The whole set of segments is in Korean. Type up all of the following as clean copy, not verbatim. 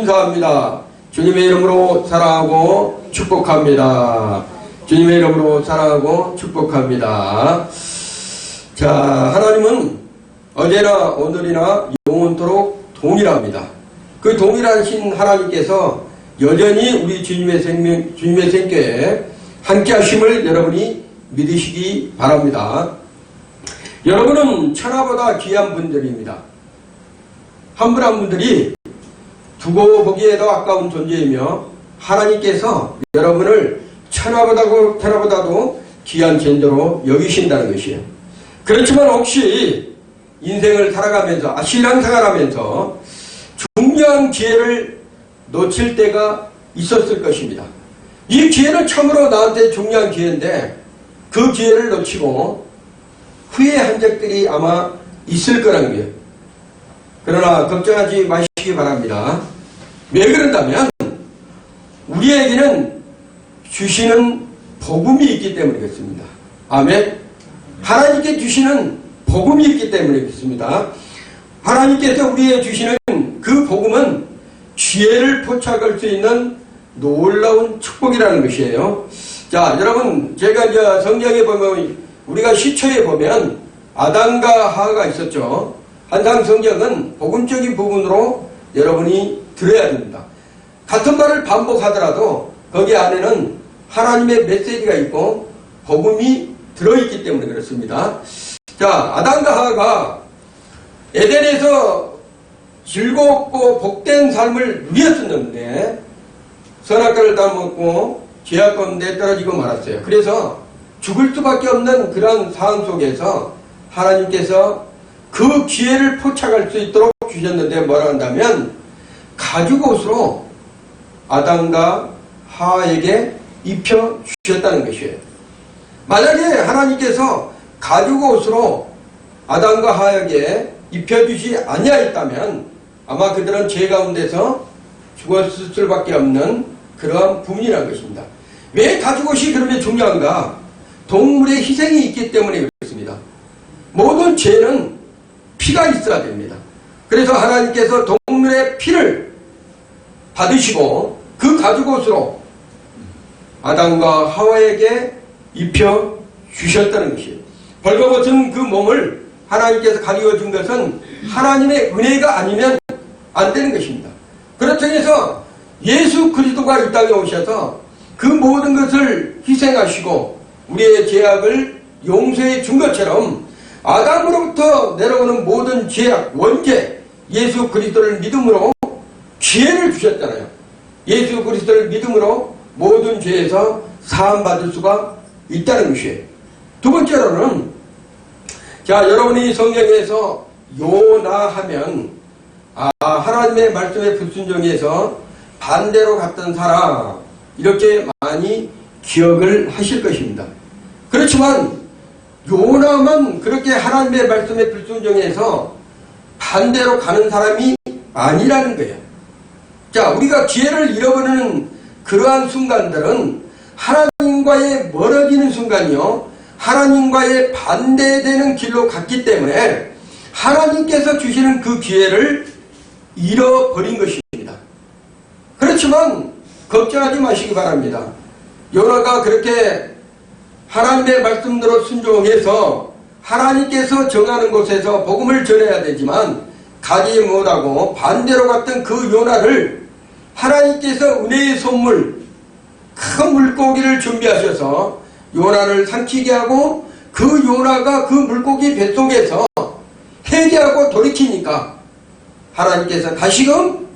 인사합니다. 주님의 이름으로 사랑하고 축복합니다. 주님의 이름으로 사랑하고 축복합니다. 자, 하나님은 어제나 오늘이나 영원토록 동일합니다. 그 동일하신 하나님께서 여전히 우리 주님의 생교에 함께 하심을 여러분이 믿으시기 바랍니다. 여러분은 천하보다 귀한 분들입니다. 한 분 한 분들이 두고 보기에도 아까운 존재이며 하나님께서 여러분을 천하보다도 귀한 존재로 여기신다는 것이에요. 그렇지만 혹시 인생을 살아가면서 신앙생활 하면서 중요한 기회를 놓칠 때가 있었을 것입니다. 이 기회는 참으로 나한테 중요한 기회인데 그 기회를 놓치고 후회한 적들이 아마 있을 거라는 거예요. 그러나 걱정하지 마시기 바랍니다. 왜 그런다면 우리에게는 주시는 복음이 있기 때문에 그렇습니다. 아멘. 하나님께 주시는 복음이 있기 때문에 그렇습니다. 하나님께서 우리에게 주시는 그 복음은 지혜를 포착할 수 있는 놀라운 축복이라는 것이에요. 자, 여러분, 제가 이제 성경에 보면 우리가 시초에 보면 아담과 하와가 있었죠. 항상 성경은 복음적인 부분으로 여러분이 들어야 됩니다. 같은 말을 반복하더라도 거기 안에는 하나님의 메시지가 있고 복음이 들어있기 때문에 그렇습니다. 자, 아담과 하와가 에덴에서 즐겁고 복된 삶을 누렸었는데 선악과를 다 먹고 죄악 가운데 떨어지고 말았어요. 그래서 죽을 수밖에 없는 그런 상황 속에서 하나님께서 그 기회를 포착할 수 있도록 주셨는데 뭐라 한다면 가죽옷으로 아담과 하와에게 입혀 주셨다는 것이에요. 만약에 하나님께서 가죽옷으로 아담과 하와에게 입혀주지 아니하였다면 아마 그들은 죄 가운데서 죽었을 수밖에 없는 그러한 부분이라는 것입니다. 왜 가죽옷이 그렇게 중요한가? 동물의 희생이 있기 때문에 그렇습니다. 모든 죄는 피가 있어야 됩니다. 그래서 하나님께서 동물의 피를 받으시고 그 가죽옷으로 아담과 하와에게 입혀 주셨다는 것이에요. 벌거벗은 그 몸을 하나님께서 가리워 준 것은 하나님의 은혜가 아니면 안 되는 것입니다. 그렇다고 해서 예수 그리스도가 이 땅에 오셔서 그 모든 것을 희생하시고 우리의 죄악을 용서해 준 것처럼 아담으로부터 내려오는 모든 죄악, 원죄, 예수 그리스도를 믿음으로 기회를 주셨잖아요. 예수 그리스도를 믿음으로 모든 죄에서 사함받을 수가 있다는 것이에요. 두 번째로는 자, 여러분이 성경에서 요나 하면 하나님의 말씀에 불순종해서 반대로 갔던 사람 이렇게 많이 기억을 하실 것입니다. 그렇지만 요나만 그렇게 하나님의 말씀에 불순종해서 반대로 가는 사람이 아니라는 거예요. 자, 우리가 기회를 잃어버리는 그러한 순간들은 하나님과의 멀어지는 순간이요, 하나님과의 반대되는 길로 갔기 때문에 하나님께서 주시는 그 기회를 잃어버린 것입니다. 그렇지만 걱정하지 마시기 바랍니다. 요나가 그렇게 하나님의 말씀대로 순종해서 하나님께서 정하는 곳에서 복음을 전해야 되지만 가지 못하고 반대로 갔던 그 요나를 하나님께서 은혜의 선물 큰 물고기를 준비하셔서 요나를 삼키게 하고 그 요나가 그 물고기 뱃속에서 회개하고 돌이키니까 하나님께서 다시금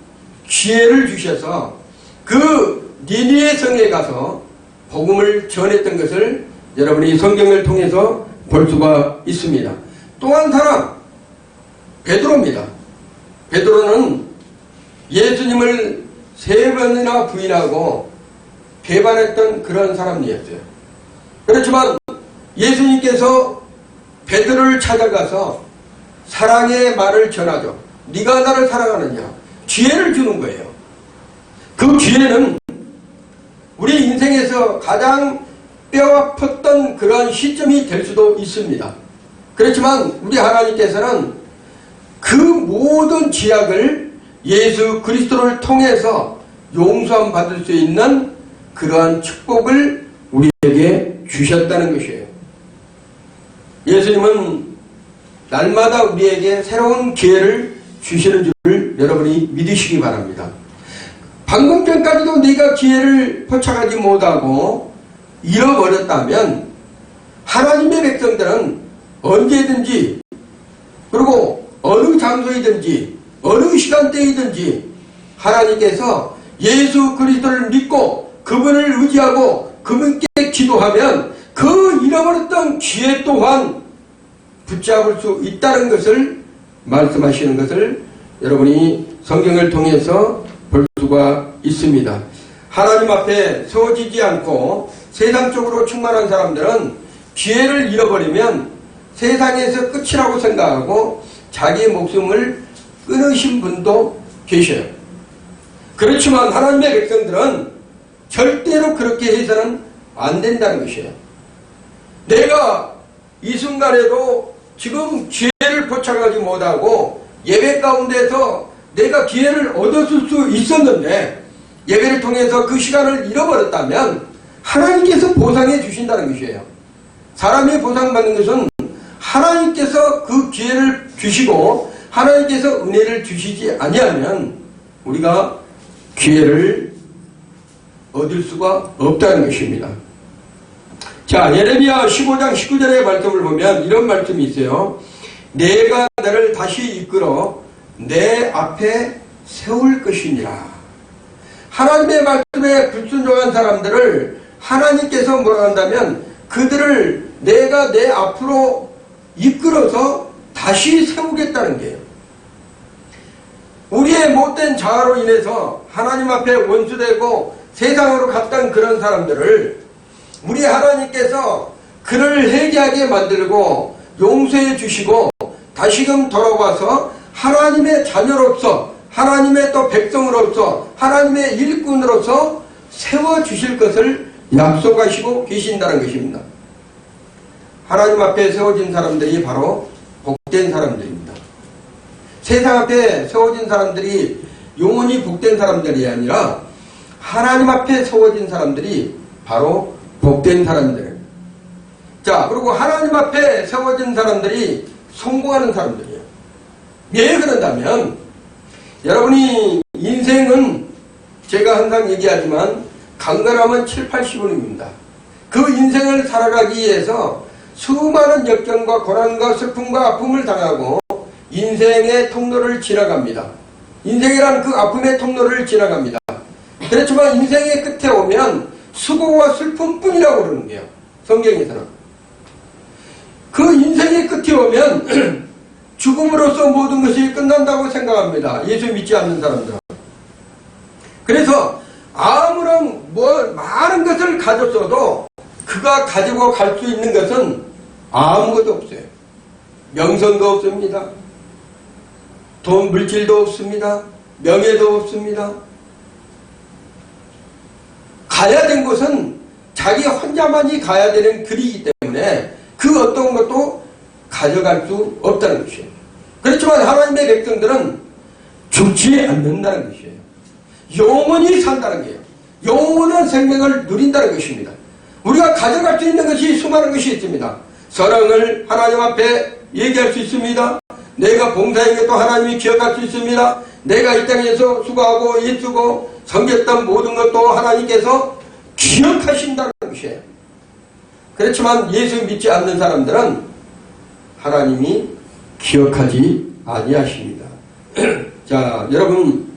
기회를 주셔서 그 니느웨 성에 가서 복음을 전했던 것을 여러분이 성경을 통해서 볼 수가 있습니다. 또 한 사람 베드로입니다. 베드로는 예수님을 3번이나 부인하고 배반했던 그런 사람이었어요. 그렇지만 예수님께서 베드로를 찾아가서 사랑의 말을 전하죠. 네가 나를 사랑하느냐? 기회를 주는 거예요. 그 기회는 우리 인생에서 가장 뼈아팠던 그러한 시점이 될 수도 있습니다. 그렇지만 우리 하나님께서는 그 모든 죄악을 예수 그리스도를 통해서 용서함 받을 수 있는 그러한 축복을 우리에게 주셨다는 것이에요. 예수님은 날마다 우리에게 새로운 기회를 주시는 줄을 여러분이 믿으시기 바랍니다. 방금 전까지도 네가 기회를 포착하지 못하고 잃어버렸다면 하나님의 백성들은 언제든지 그리고 어느 장소이든지 어느 시간대이든지 하나님께서 예수 그리스도를 믿고 그분을 의지하고 그분께 기도하면 그 잃어버렸던 기회 또한 붙잡을 수 있다는 것을 말씀하시는 것을 여러분이 성경을 통해서 볼 수가 있습니다. 하나님 앞에 세워지지 않고 세상적으로 충만한 사람들은 기회를 잃어버리면 세상에서 끝이라고 생각하고 자기의 목숨을 끊으신 분도 계셔요. 그렇지만 하나님의 백성들은 절대로 그렇게 해서는 안 된다는 것이에요. 내가 이 순간에도 지금 기회를 포착하지 못하고 예배 가운데서 내가 기회를 얻었을 수 있었는데 예배를 통해서 그 시간을 잃어버렸다면 하나님께서 보상해 주신다는 것이에요. 사람이 보상받는 것은 하나님께서 그 기회를 주시고 하나님께서 은혜를 주시지 아니하면 우리가 기회를 얻을 수가 없다는 것입니다. 자, 예레미야 15장 19절의 말씀을 보면 이런 말씀이 있어요. 내가 너를 다시 이끌어 내 앞에 세울 것이니라. 하나님의 말씀에 불순종한 사람들을 하나님께서 뭐라 한다면 그들을 내가 내 앞으로 이끌어서 다시 세우겠다는 게요. 우리의 못된 자아로 인해서 하나님 앞에 원수되고 세상으로 갔던 그런 사람들을 우리 하나님께서 그를 회개하게 만들고 용서해 주시고 다시금 돌아와서 하나님의 자녀로서 하나님의 또 백성으로서 하나님의 일꾼으로서 세워주실 것을 약속하시고 계신다는 것입니다. 하나님 앞에 세워진 사람들이 바로 복된 사람들입니다. 세상 앞에 세워진 사람들이 영원히 복된 사람들이 아니라 하나님 앞에 세워진 사람들이 바로 복된 사람들. 자, 그리고 하나님 앞에 세워진 사람들이 성공하는 사람들이에요. 왜 그런다면 여러분이 인생은 제가 항상 얘기하지만 강건하면 7, 80원입니다. 그 인생을 살아가기 위해서 수많은 역경과 고난과 슬픔과 아픔을 당하고 인생의 통로를 지나갑니다. 인생이란 그 아픔의 통로를 지나갑니다. 그렇지만 인생의 끝에 오면 수고와 슬픔뿐이라고 그러는 거예요. 성경에서는. 그 인생의 끝에 오면 죽음으로써 모든 것이 끝난다고 생각합니다. 예수 믿지 않는 사람들은. 그래서 아무런 많은 것을 가졌어도 그가 가지고 갈 수 있는 것은 아무것도 없어요. 명성도 없습니다. 돈, 물질도 없습니다. 명예도 없습니다. 가야 된 곳은 자기 혼자만이 가야 되는 길이기 때문에 그 어떤 것도 가져갈 수 없다는 것이에요. 그렇지만 하나님의 백성들은 죽지 않는다는 것이에요. 영원히 산다는 거예요. 영원한 생명을 누린다는 것입니다. 우리가 가져갈 수 있는 것이 수많은 것이 있습니다. 사랑을 하나님 앞에 얘기할 수 있습니다. 내가 봉사한 것도 하나님이 기억할 수 있습니다. 내가 이 땅에서 수고하고 일쓰고 섬겼던 모든 것도 하나님께서 기억하신다는 것이에요. 그렇지만 예수 믿지 않는 사람들은 하나님이 기억하지 아니하십니다. 자, 여러분,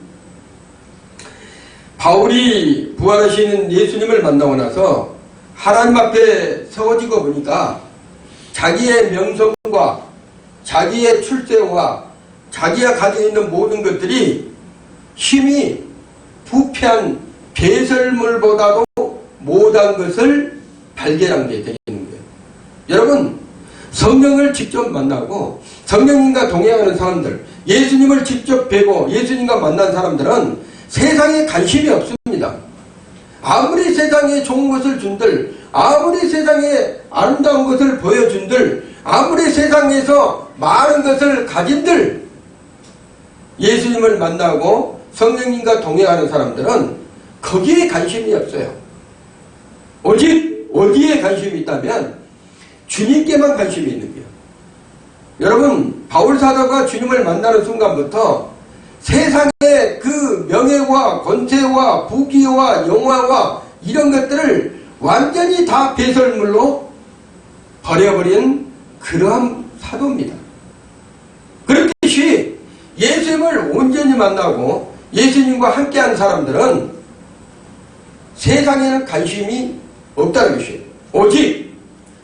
바울이 부활하시는 예수님을 만나고 나서 하나님 앞에 세워지고 보니까 자기의 명성과 자기의 출세와 자기가 가지고 있는 모든 것들이 힘이 부패한 배설물보다도 못한 것을 발견한 게 되는 거예요. 여러분, 성령을 직접 만나고 성령님과 동행하는 사람들, 예수님을 직접 뵈고 예수님과 만난 사람들은 세상에 관심이 없습니다. 아무리 세상에 좋은 것을 준들, 아무리 세상에 아름다운 것을 보여준들, 아무리 세상에서 많은 것을 가진들, 예수님을 만나고 성령님과 동행하는 사람들은 거기에 관심이 없어요. 오직 어디에 관심이 있다면 주님께만 관심이 있는 거예요. 여러분, 바울 사도가 주님을 만나는 순간부터 세상의 그 명예와 권세와 부귀와 영화와 이런 것들을 완전히 다 배설물로 버려버린 그러한 사도입니다. 그렇듯이 예수님을 온전히 만나고 예수님과 함께하는 사람들은 세상에는 관심이 없다는 것이에요. 오직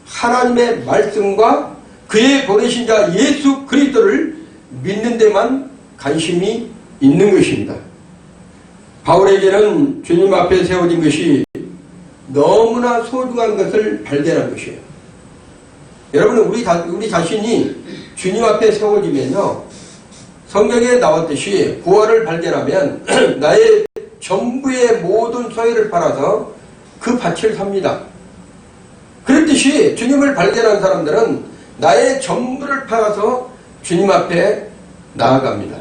하나님의 말씀과 그의 보내신 자 예수 그리스도를 믿는 데만 관심이 있는 것입니다. 바울에게는 주님 앞에 세워진 것이 너무나 소중한 것을 발견한 것이에요. 여러분, 우리 자신이 주님 앞에 세워지면요, 성경에 나왔듯이 구원을 발견하면 나의 전부의 모든 소유를 팔아서 그 밭을 삽니다. 그렇듯이 주님을 발견한 사람들은 나의 전부를 팔아서 주님 앞에 나아갑니다.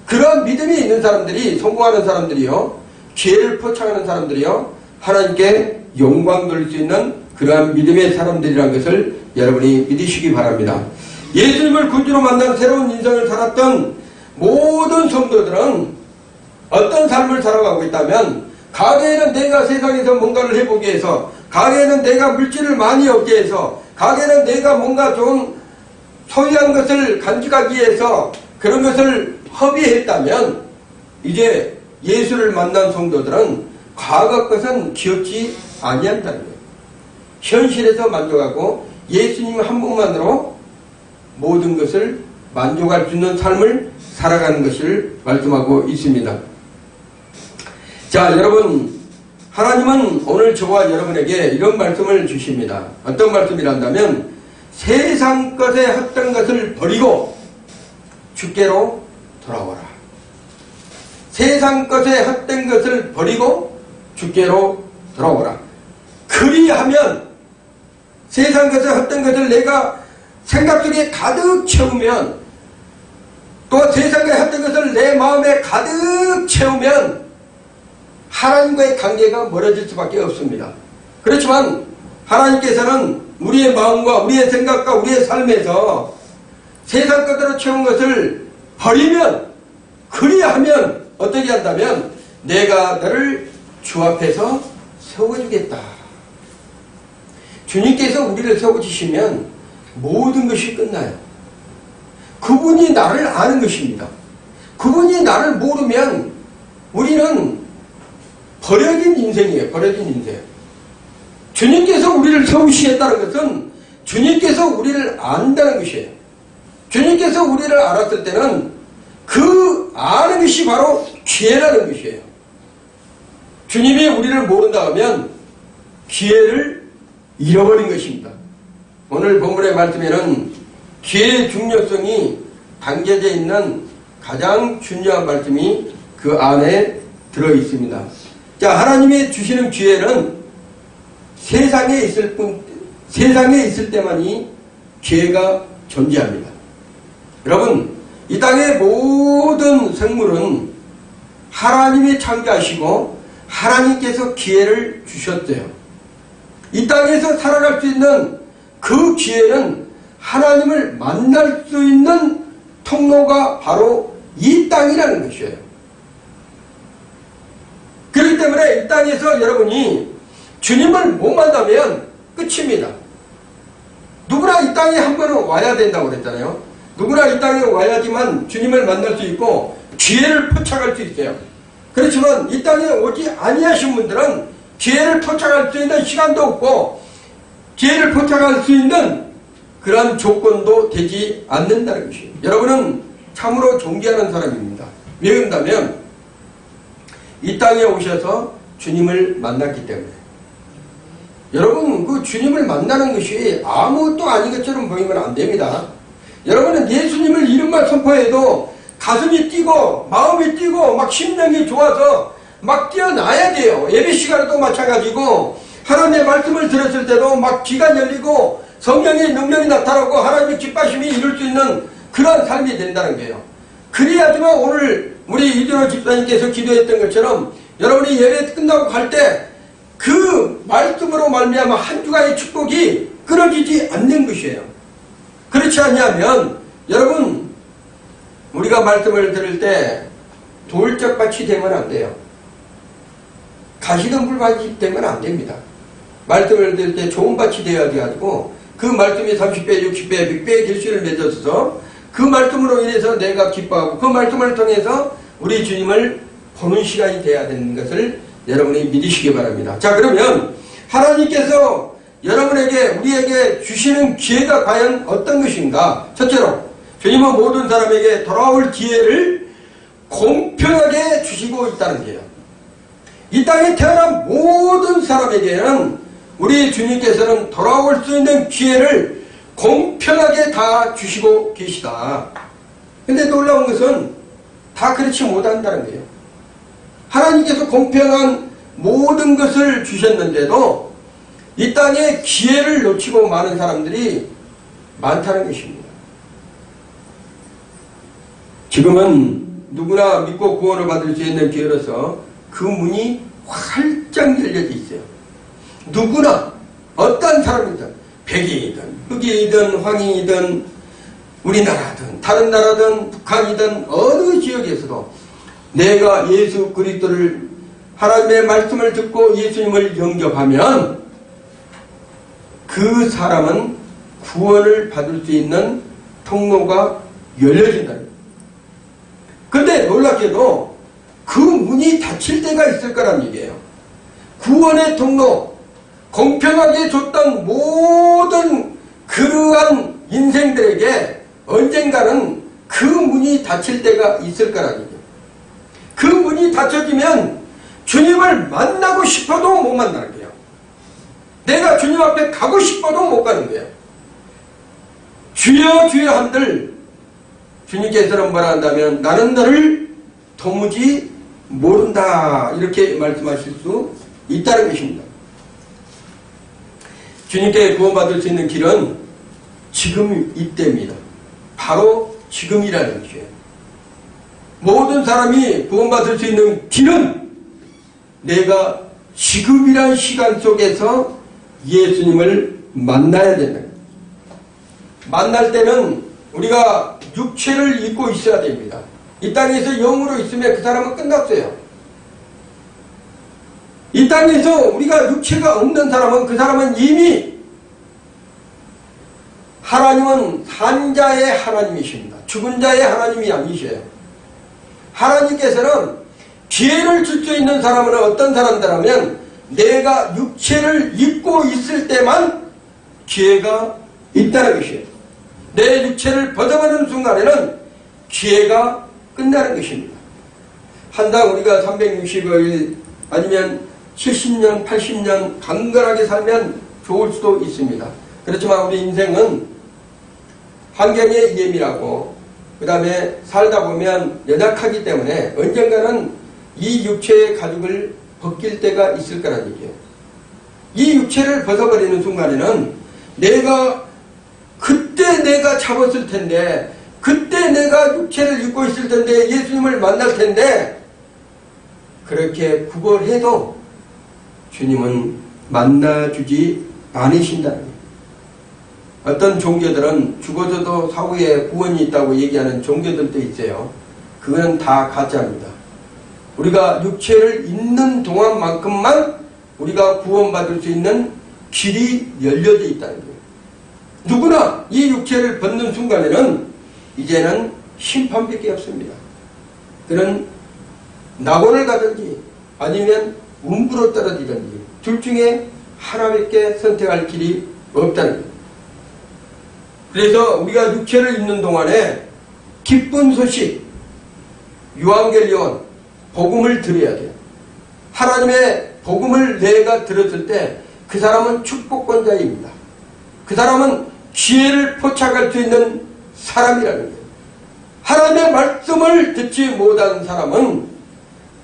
그러한 믿음이 있는 사람들이, 성공하는 사람들이요, 기회를 포착하는 사람들이요, 하나님께 영광 돌릴 수 있는 그러한 믿음의 사람들이라는 것을 여러분이 믿으시기 바랍니다. 예수님을 구주로 만난 새로운 인생을 살았던 모든 성도들은 어떤 삶을 살아가고 있다면, 가게에는 내가 세상에서 뭔가를 해보기 위해서, 가게에는 내가 물질을 많이 얻기 위해서, 가게에는 내가 뭔가 좀 소유한 것을 간직하기 위해서 그런 것을 허비했다면, 이제 예수를 만난 성도들은 과거 것은 기억지 아니한다는 거예요. 현실에서 만족하고 예수님 한 분만으로 모든 것을 만족할 수 있는 삶을 살아가는 것을 말씀하고 있습니다. 자, 여러분, 하나님은 오늘 저와 여러분에게 이런 말씀을 주십니다. 어떤 말씀이란다면, 세상 것에 헛된 것을 버리고 주께로 돌아오라. 세상 것에 헛된 것을 버리고 주께로 돌아오라. 그리하면, 세상 것에 헛된 것을 내가 생각 속에 가득 채우면, 또 세상에 헛된 것을 내 마음에 가득 채우면 하나님과의 관계가 멀어질 수밖에 없습니다. 그렇지만 하나님께서는 우리의 마음과 우리의 생각과 우리의 삶에서 세상 것으로 채운 것을 버리면, 그리하면 어떻게 한다면 내가 너를 주 앞에서 세워주겠다. 주님께서 우리를 세워주시면 모든 것이 끝나요. 그분이 나를 아는 것입니다. 그분이 나를 모르면 우리는 버려진 인생이에요. 버려진 인생. 주님께서 우리를 세우시겠다는 것은 주님께서 우리를 안다는 것이에요. 주님께서 우리를 알았을 때는 그 아는 것이 바로 기회라는 것이에요. 주님이 우리를 모른다 하면 기회를 잃어버린 것입니다. 오늘 본문의 말씀에는 기회의 중요성이 담겨져 있는 가장 중요한 말씀이 그 안에 들어 있습니다. 자, 하나님이 주시는 기회는 세상에 있을 때만이 기회가 존재합니다. 여러분, 이 땅의 모든 생물은 하나님이 창조하시고 하나님께서 기회를 주셨어요. 이 땅에서 살아갈 수 있는 그 기회는 하나님을 만날 수 있는 통로가 바로 이 땅이라는 것이에요. 그렇기 때문에 이 땅에서 여러분이 주님을 못 만나면 끝입니다. 누구나 이 땅에 한 번은 와야 된다고 그랬잖아요. 누구나 이 땅에 와야지만 주님을 만날 수 있고 기회를 포착할 수 있어요. 그렇지만 이 땅에 오지 아니하신 분들은 기회를 포착할 수 있는 시간도 없고 기회를 포착할 수 있는 그런 조건도 되지 않는다는 것이에요. 여러분은 참으로 존귀하는 사람입니다. 왜 그런다면 이 땅에 오셔서 주님을 만났기 때문에. 여러분, 그 주님을 만나는 것이 아무것도 아닌 것처럼 보이면 안 됩니다. 여러분은 예수님을 이름만 선포해도 가슴이 뛰고 마음이 뛰고 막 심령이 좋아서 막 뛰어나야 돼요. 예배 시간에도 마찬가지고 하나님의 말씀을 들었을 때도 막 귀가 열리고 성령의 능력이 나타나고 하나님의 기뻐하심이 이룰 수 있는 그런 삶이 된다는 거예요. 그래야지만 오늘 우리 이준호 집사님께서 기도했던 것처럼 여러분이 예배 끝나고 갈 때 그 말씀으로 말미암아 한 주간의 축복이 끊어지지 않는 것이에요. 그렇지 않냐면 여러분, 우리가 말씀을 들을 때 돌짝밭이 되면 안 돼요. 가시덤불밭이 되면 안 됩니다. 말씀을 들을 때 좋은 밭이 되어야 가지고 그 말씀이 30배, 60배, 100배의 결실을 맺어서 그 말씀으로 인해서 내가 기뻐하고 그 말씀을 통해서 우리 주님을 보는 시간이 되어야 되는 것을 여러분이 믿으시기 바랍니다. 자, 그러면 하나님께서 여러분에게, 우리에게 주시는 기회가 과연 어떤 것인가? 첫째로 주님은 모든 사람에게 돌아올 기회를 공평하게 주시고 있다는 거예요. 이 땅에 태어난 모든 사람에게는 우리 주님께서는 돌아올 수 있는 기회를 공평하게 다 주시고 계시다. 근데 놀라운 것은 다 그렇지 못한다는 거예요. 하나님께서 공평한 모든 것을 주셨는데도 이 땅에 기회를 놓치고 많은 사람들이 많다는 것입니다. 지금은 누구나 믿고 구원을 받을 수 있는 기회로서 그 문이 활짝 열려져 있어요. 누구나 어떤 사람이든 백이든 흑이든 황이든 우리나라든 다른 나라든 북한이든 어느 지역에서도 내가 예수 그리스도를, 하나님의 말씀을 듣고 예수님을 영접하면 그 사람은 구원을 받을 수 있는 통로가 열려진다. 그런데 놀랍게도 그 문이 닫힐 때가 있을 거란 얘기예요. 구원의 통로, 공평하게 줬던 모든 그러한 인생들에게 언젠가는 그 문이 닫힐 때가 있을 거란 얘기예요. 그 문이 닫혀지면 주님을 만나고 싶어도 못 만나는 거예요. 내가 주님 앞에 가고 싶어도 못 가는 거예요. 주여 주여 한들 주님께서는 뭐라 한다면 나는 너를 도무지 모른다, 이렇게 말씀하실 수 있다는 것입니다. 주님께 구원받을 수 있는 길은 지금 이때입니다. 바로 지금이라는 것이에요. 모든 사람이 구원받을 수 있는 길은 내가 지금이란 시간 속에서 예수님을 만나야 된다. 만날 때는 우리가 육체를 입고 있어야 됩니다. 이 땅에서 영으로 있으면 그 사람은 끝났어요. 이 땅에서 우리가 육체가 없는 사람은 그 사람은 이미, 하나님은 산자의 하나님이십니다. 죽은 자의 하나님이 아니셔요. 하나님께서는 기회를 줄 수 있는 사람은 어떤 사람들하면 내가 육체를 입고 있을 때만 기회가 있다는 것이에요. 내 육체를 벗어버리는 순간에는 기회가 끝나는 것입니다. 한당 우리가 365일 아니면 70년, 80년 강건하게 살면 좋을 수도 있습니다. 그렇지만 우리 인생은 환경에 예민하고 그 다음에 살다 보면 연약하기 때문에 언젠가는 이 육체의 가죽을 벗길 때가 있을 거란 얘기예요. 이 육체를 벗어버리는 순간에는 그때 내가 잡았을 텐데, 그때 내가 육체를 입고 있을 텐데, 예수님을 만날 텐데, 그렇게 구걸해도 주님은 만나주지 않으신다는 거예요. 어떤 종교들은 죽어서도 사후에 구원이 있다고 얘기하는 종교들도 있어요. 그건 다 가짜입니다. 우리가 육체를 있는 동안만큼만 우리가 구원받을 수 있는 길이 열려져 있다는 거예요. 누구나 이 육체를 벗는 순간에는 이제는 심판밖에 없습니다. 그는 낙원을 가든지 아니면 음부로 떨어지든지 둘 중에 하나밖에 선택할 길이 없다는 거예요. 그래서 우리가 육체를 입는 동안에 기쁜 소식, 유앙겔리온, 복음을 들어야 돼요. 하나님의 복음을 내가 들었을 때 그 사람은 축복권자입니다. 그 사람은 기회를 포착할 수 있는 사람이라는 거예요. 하나님의 말씀을 듣지 못한 사람은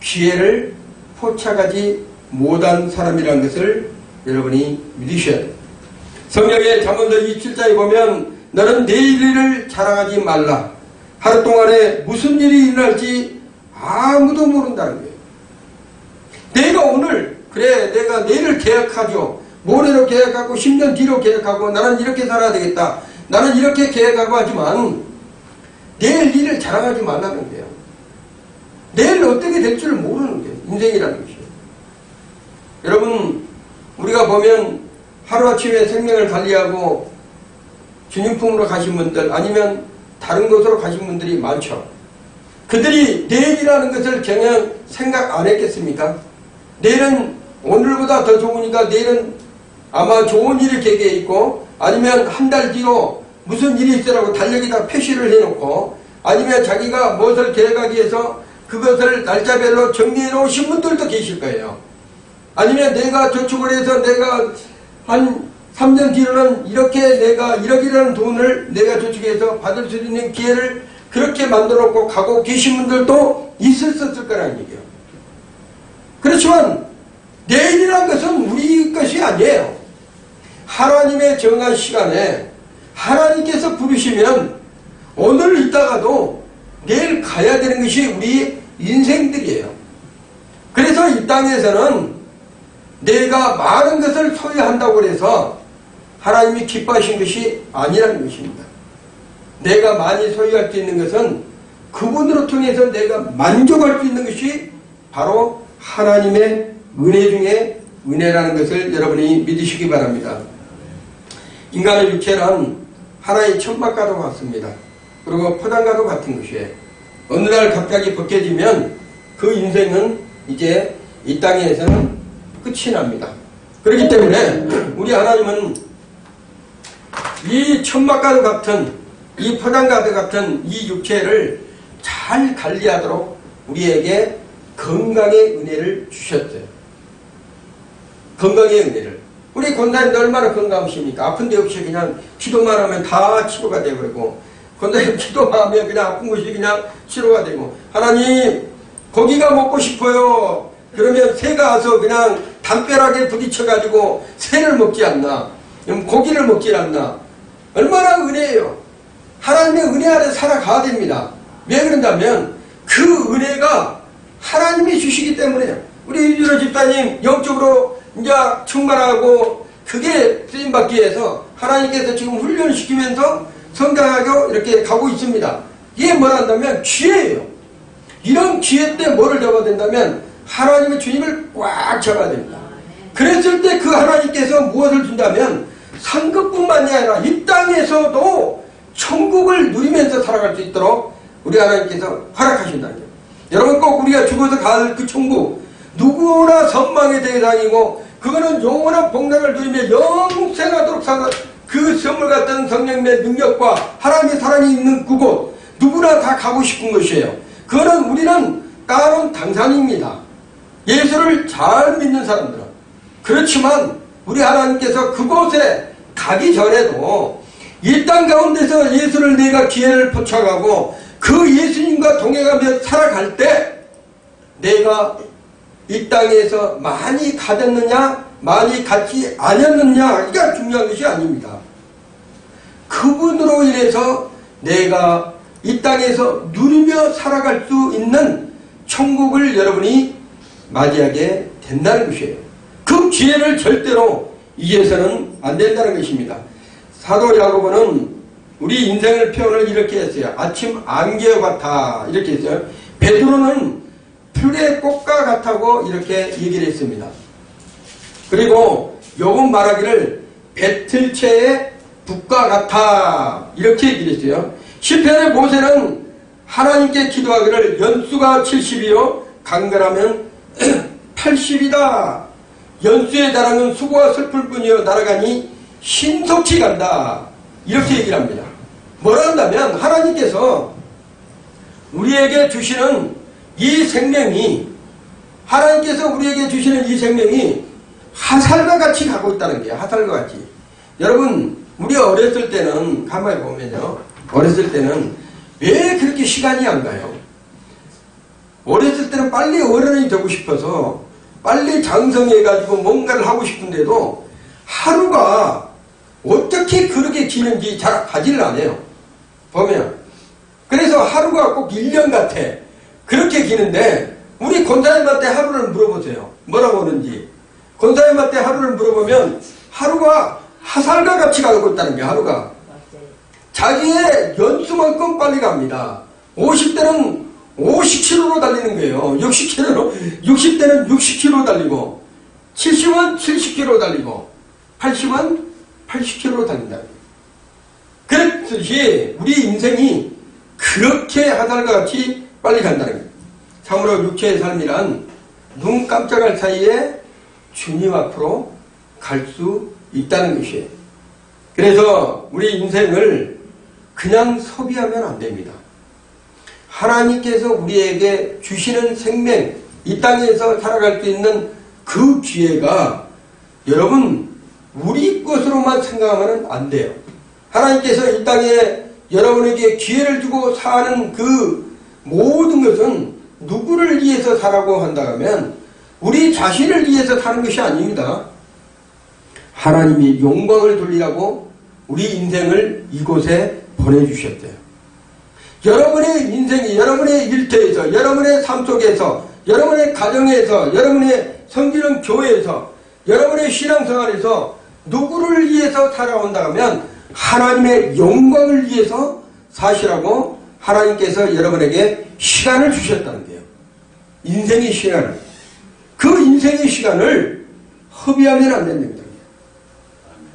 기회를 포착하지 못한 사람이라는 것을 여러분이 믿으셔야 돼요. 성경의 잠언서 27장에 보면 너는 내 일을 자랑하지 말라. 하루 동안에 무슨 일이 일어날지 아무도 모른다는 거예요. 내가 오늘 그래 내가 내일을 계획하죠. 모레로 계획하고 10년 뒤로 계획하고 나는 이렇게 살아야 되겠다. 나는 이렇게 계획하고 하지만 내일 일을 자랑하지 말라는 거예요. 내일 어떻게 될 줄 모르는 게 인생이라는 것이에요. 여러분 우리가 보면 하루아침에 생명을 달리하고 주님품으로 가신 분들 아니면 다른 곳으로 가신 분들이 많죠. 그들이 내일이라는 것을 전혀 생각 안 했겠습니까? 내일은 오늘보다 더 좋으니까 내일은 아마 좋은 일이 계획에 있고 아니면 한 달 뒤로 무슨 일이 있으라고 달력에다 표시를 해놓고 아니면 자기가 무엇을 계획하기 위해서 그것을 날짜별로 정리해 놓으신 분들도 계실 거예요. 아니면 내가 저축을 해서 내가 한 3년 뒤로는 이렇게 내가 1억이라는 돈을 내가 저축해서 받을 수 있는 기회를 그렇게 만들어 놓고 가고 계신 분들도 있었을 거라는 얘기예요. 그렇지만 내일이라는 것은 우리 것이 아니에요. 하나님의 정한 시간에 하나님께서 부르시면 오늘 있다가도 내일 가야 되는 것이 우리 인생들이에요. 그래서 이 땅에서는 내가 많은 것을 소유한다고 해서 하나님이 기뻐하신 것이 아니라는 것입니다. 내가 많이 소유할 수 있는 것은 그분으로 통해서 내가 만족할 수 있는 것이 바로 하나님의 은혜 중에 은혜라는 것을 여러분이 믿으시기 바랍니다. 인간의 육체는 하나의 천막과도 같습니다. 그리고 포장과도 같은 것이에요. 어느 날 갑자기 벗겨지면 그 인생은 이제 이 땅에서는 끝이 납니다. 그렇기 때문에 우리 하나님은 이 천막과도 같은 이 포장과도 같은 이 육체를 잘 관리하도록 우리에게 건강의 은혜를 주셨어요. 건강의 은혜를. 우리 권사님들 얼마나 건강하십니까? 아픈 데 없이 그냥 기도만 하면 다 치료가 되고 권사님 기도만 하면 그냥 아픈 것이 그냥 치료가 되고 하나님 고기가 먹고 싶어요. 그러면 새가 와서 그냥 담벼락에 부딪혀가지고 새를 먹지 않나? 고기를 먹지 않나? 얼마나 은혜예요. 하나님의 은혜 아래 살아가야 됩니다. 왜 그런다면 그 은혜가 하나님이 주시기 때문에요. 우리 유진호 집사님 영적으로 이제 충만하고 그게 쓰임받기 위해서 하나님께서 지금 훈련시키면서 성장하고 이렇게 가고 있습니다. 이게 뭐란다면 기회예요. 이런 기회 때 뭐를 잡아야 된다면 하나님의 주님을 꽉 잡아야 됩니다. 그랬을 때 그 하나님께서 무엇을 준다면 상급뿐만이 아니라 이 땅에서도 천국을 누리면서 살아갈 수 있도록 우리 하나님께서 허락하신다는 거예요. 여러분 꼭 우리가 죽어서 갈 그 천국 누구나 선망의 대상이고 그거는 영원한 복락을 누리며 영생하도록 사는 그 선물 같은 성령의 능력과 하나님의 사랑이 있는 그곳 누구나 다 가고 싶은 것이에요. 그거는 우리는 따로 당상입니다. 예수를 잘 믿는 사람들은. 그렇지만 우리 하나님께서 그곳에 가기 전에도 이 땅 가운데서 예수를 내가 기회를 포착하고 그 예수님과 동행하며 살아갈 때 내가 이 땅에서 많이 가졌느냐 많이 갖지 않았느냐가 중요한 것이 아닙니다. 그분으로 인해서 내가 이 땅에서 누리며 살아갈 수 있는 천국을 여러분이 맞이하게 된다는 것이에요. 그 기회를 절대로 잊어서는 안 된다는 것입니다. 사도 야고보는 우리 인생을 표현을 이렇게 했어요. 아침 안개와 같아 이렇게 했어요. 베드로는 풀의 꽃과 같다고 이렇게 얘기를 했습니다. 그리고 요금 말하기를 배틀채의 붓과 같아 이렇게 얘기를 했어요. 시편의 모세는 하나님께 기도하기를 연수가 70이요 강건하면 80이다. 연수에 달하는 수고와 슬플 뿐이요 날아가니 신속히 간다. 이렇게 얘기를 합니다. 뭐라 한다면 하나님께서 우리에게 주시는 이 생명이 하나님께서 우리에게 주시는 이 생명이 화살과 같이 가고 있다는 게 화살과 같이. 여러분 우리 어렸을 때는 가만히 보면요. 어렸을 때는 왜 그렇게 시간이 안 가요? 어렸을 때는 빨리 어른이 되고 싶어서 빨리 장성해가지고 뭔가를 하고 싶은데도 하루가 어떻게 그렇게 기는지 잘 가지를 않아요. 보면 그래서 하루가 꼭 1년 같아. 그렇게 기는데 우리 권사님한테 하루를 물어보세요. 뭐라고 하는지. 권사님한테 하루를 물어보면 하루가 화살과 같이 가고 있다는 게 하루가. 자기의 연수만큼 빨리 갑니다. 50대는 50km로 달리는 거예요. 60대는 60km 달리고 70은 70km 달리고 80은 80km 달린다. 그렇듯이 우리 인생이 그렇게 화살과 같이 빨리 간다는 거예요. 참으로 육체의 삶이란 눈 깜짝할 사이에 주님 앞으로 갈 수 있다는 것이에요. 그래서 우리 인생을 그냥 소비하면 안 됩니다. 하나님께서 우리에게 주시는 생명, 이 땅에서 살아갈 수 있는 그 기회가 여러분 우리 것으로만 생각하면 안 돼요. 하나님께서 이 땅에 여러분에게 기회를 주고 사는 그 모든 것은 누구를 위해서 살라고 한다면 우리 자신을 위해서 사는 것이 아닙니다. 하나님이 영광을 돌리라고 우리 인생을 이곳에 보내주셨대요. 여러분의 인생이 여러분의 일터에서, 여러분의 삶 속에서, 여러분의 가정에서, 여러분의 섬기는 교회에서, 여러분의 신앙생활에서 누구를 위해서 살아온다면 하나님의 영광을 위해서 사시라고 하나님께서 여러분에게 시간을 주셨다는 거예요. 인생의 시간을. 그 인생의 시간을 허비하면 안 됩니다.